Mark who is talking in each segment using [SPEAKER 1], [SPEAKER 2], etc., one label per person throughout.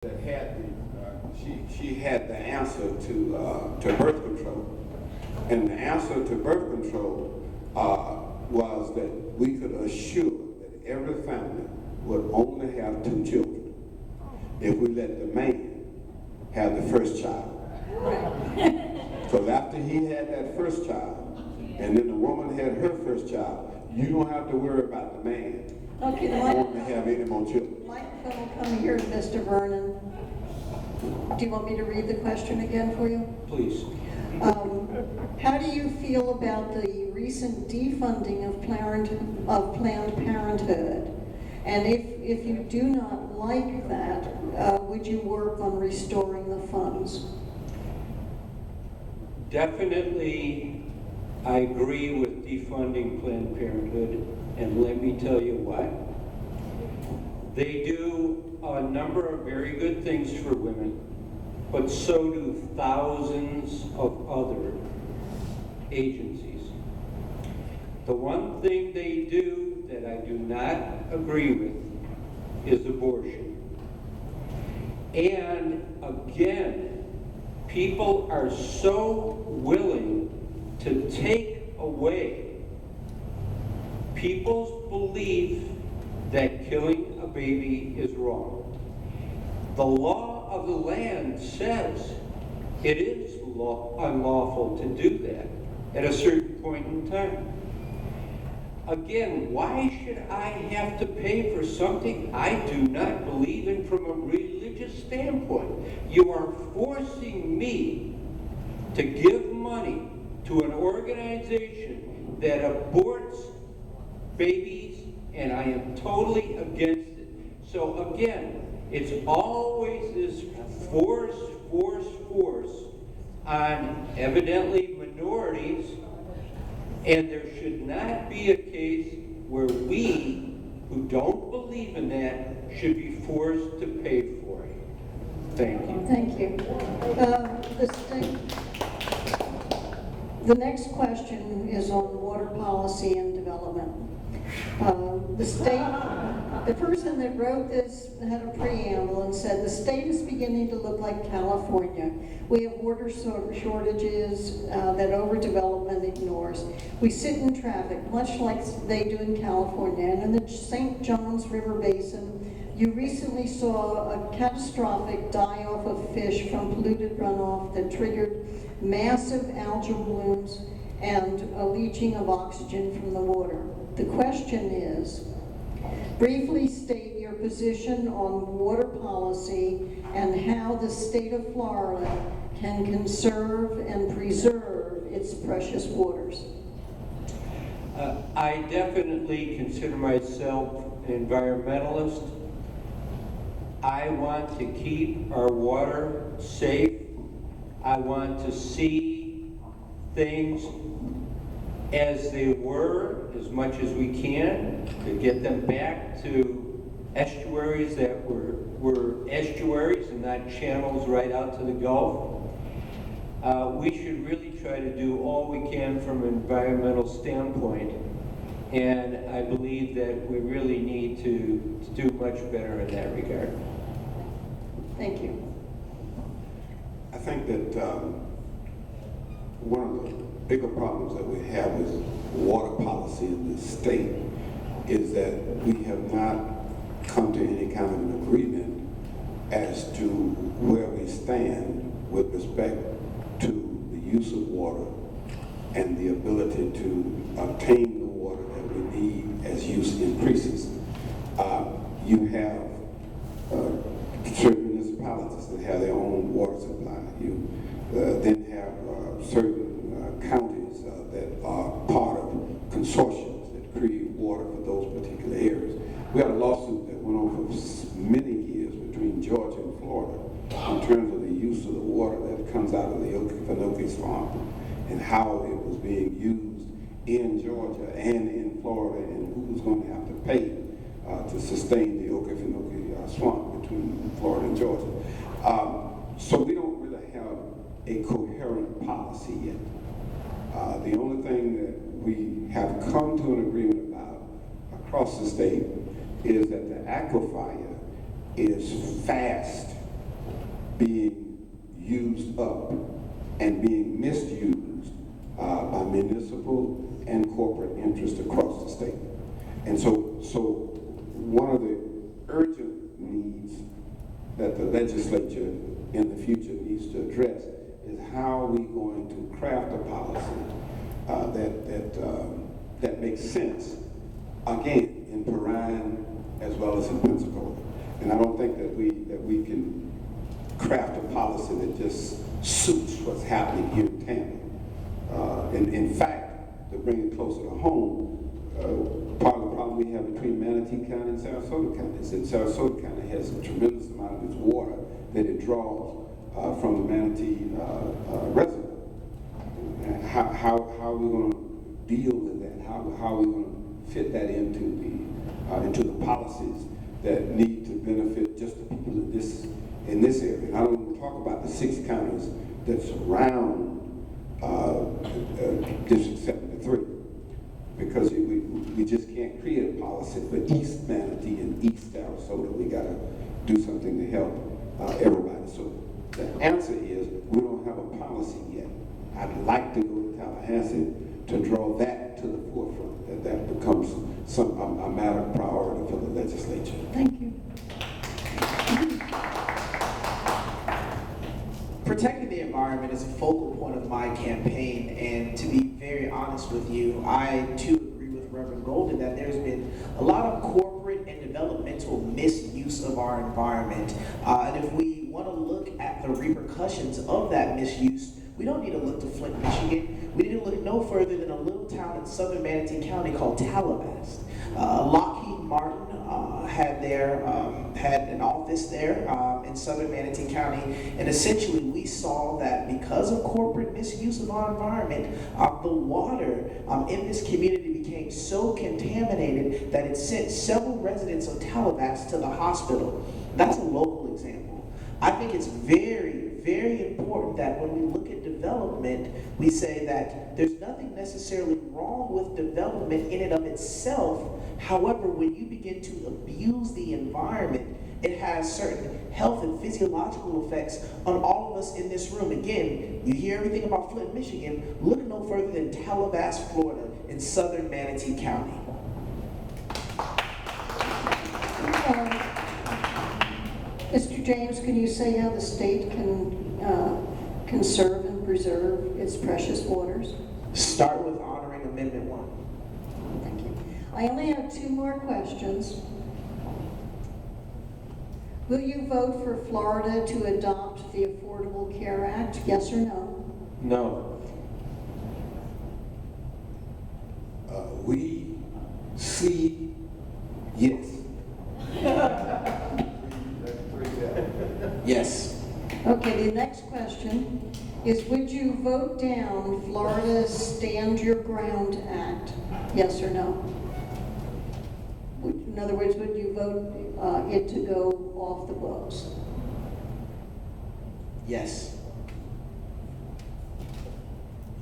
[SPEAKER 1] that had she had the answer to birth control, and the answer to birth control was that we could assure that every family would only have 2 children if we let the man have the first child. Because after he had that first child, and then the woman had her first child, you don't have to worry about the man.
[SPEAKER 2] Okay,
[SPEAKER 1] want to have any more children.
[SPEAKER 2] Microphone will come here, Mr. Vernon. Do you want me to read the question again for you?
[SPEAKER 3] Please.
[SPEAKER 2] How do you feel about the recent defunding of Planned Parenthood? And if you do not like that, would you work on restoring the funds?
[SPEAKER 3] Definitely, I agree with defunding Planned Parenthood, and let me tell you what. They do a number of very good things for women, but so do thousands of other agencies. The one thing they do that I do not agree with is abortion. And again, people are so willing to take away people's belief that killing a baby is wrong. The law of the land says it is unlawful to do that at a certain point in time. Again, why should I have to pay for something I do not believe in from a religious standpoint? You are forcing me to give money to an organization that aborts babies, and I am totally against it. So again, it's always this force on evidently minorities, and there should not be a case where we, who don't believe in that, should be forced to pay for it. Thank you.
[SPEAKER 2] Thank you. The next question is on water policy and development. The person that wrote this had a preamble and said, the state is beginning to look like California. We have water shortages that overdevelopment ignores. We sit in traffic, much like they do in California. And in the St. Johns River Basin, you recently saw a catastrophic die-off of fish from polluted runoff that triggered massive algal blooms and a leaching of oxygen from the water. The question is, briefly state your position on water policy and how the state of Florida can conserve and preserve its precious waters.
[SPEAKER 3] I definitely consider myself an environmentalist. I want to keep our water safe. I want to see things as they were, as much as we can, to get them back to estuaries that were estuaries and not channels right out to the Gulf. We should really try to do all we can from an environmental standpoint, and I believe that we really need to do much better in that regard.
[SPEAKER 2] Thank you.
[SPEAKER 1] I think that one of the bigger problems that we have with water policy in the state is that we have not come to any kind of an agreement as to where we stand with respect to the use of water and the ability to obtain the water that we need as use increases. You have certain municipalities that have their own water supply. You then have certain counties that are part of consortiums that create water for those particular areas. We had a lawsuit that went on for many years between Georgia and Florida in terms of the use of the water that comes out of the Okefenokee Swamp and how it was being used in Georgia and in Florida, and who was going to have to pay to sustain the Okefenokee Swamp between Florida and Georgia. So we don't really have a coherent policy yet. The only thing that we have come to an agreement about across the state is that the aquifer is fast being used up and being misused by municipal and corporate interests across the state. And so one of the urgent needs that the legislature in the future needs to address is how are we going to craft a policy that makes sense, again, in Perrine as well as in Pensacola. And I don't think that we can craft a policy that just suits what's happening here in Tampa. In fact, to bring it closer to home, part of the problem we have between Manatee County and Sarasota County is that Sarasota County has a tremendous amount of its water that it draws from the Manatee reservoir. And how are we going to deal with that? How are we going to fit that into the policies that need to benefit just the people in this area? And I don't want to talk about the 6 counties that surround District 73, because we just can't create a policy for East Manatee and East Sarasota. We got to do something to help everybody. So the answer is we don't have a policy yet. I'd like to go to Tallahassee to draw that to the forefront, that becomes a matter of priority for the legislature.
[SPEAKER 2] Thank you.
[SPEAKER 4] Protecting the environment is a focal point of my campaign, and to be very honest with you, I too agree with Reverend Golden that there's been a lot of corporate and developmental misuse of our environment. And if we want to look at the repercussions of that misuse, we don't need to look to Flint, Michigan. We need to look no further than a little town in southern Manatee County called Talabast. Lockheed Martin had an office there in southern Manatee County, and essentially we saw that because of corporate misuse of our environment, the water in this community became so contaminated that it sent several residents of Talabast to the hospital. That's a local example. I think it's very, very important that when we look at development, we say that there's nothing necessarily wrong with development in and of itself. However, when you begin to abuse the environment, it has certain health and physiological effects on all of us in this room. Again, you hear everything about Flint, Michigan, look no further than Talabast, Florida, in southern Manatee County.
[SPEAKER 2] Mr. James, can you say how the state can conserve and preserve its precious waters?
[SPEAKER 4] Start with honoring Amendment 1.
[SPEAKER 2] Thank you. I only have 2 more questions. Will you vote for Florida to adopt the Affordable Care Act? Yes or no?
[SPEAKER 3] No.
[SPEAKER 1] We see yes.
[SPEAKER 4] Yes.
[SPEAKER 2] Okay, the next question is, would you vote down Florida's Stand Your Ground Act? Yes or no? In other words, would you vote it to go off the books?
[SPEAKER 4] Yes.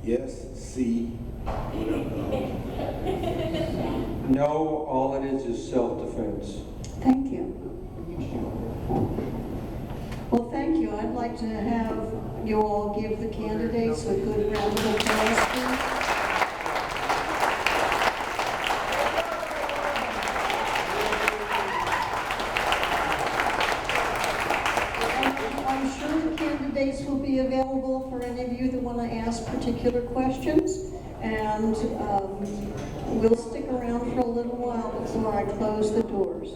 [SPEAKER 1] Yes, see.
[SPEAKER 3] No, all it is self-defense.
[SPEAKER 2] Thank you. Well, thank you. I'd like to have you all give the candidates a good round of applause, please. I'm sure the candidates will be available for any of you that want to ask particular questions, and we'll stick around for a little while before I close the doors.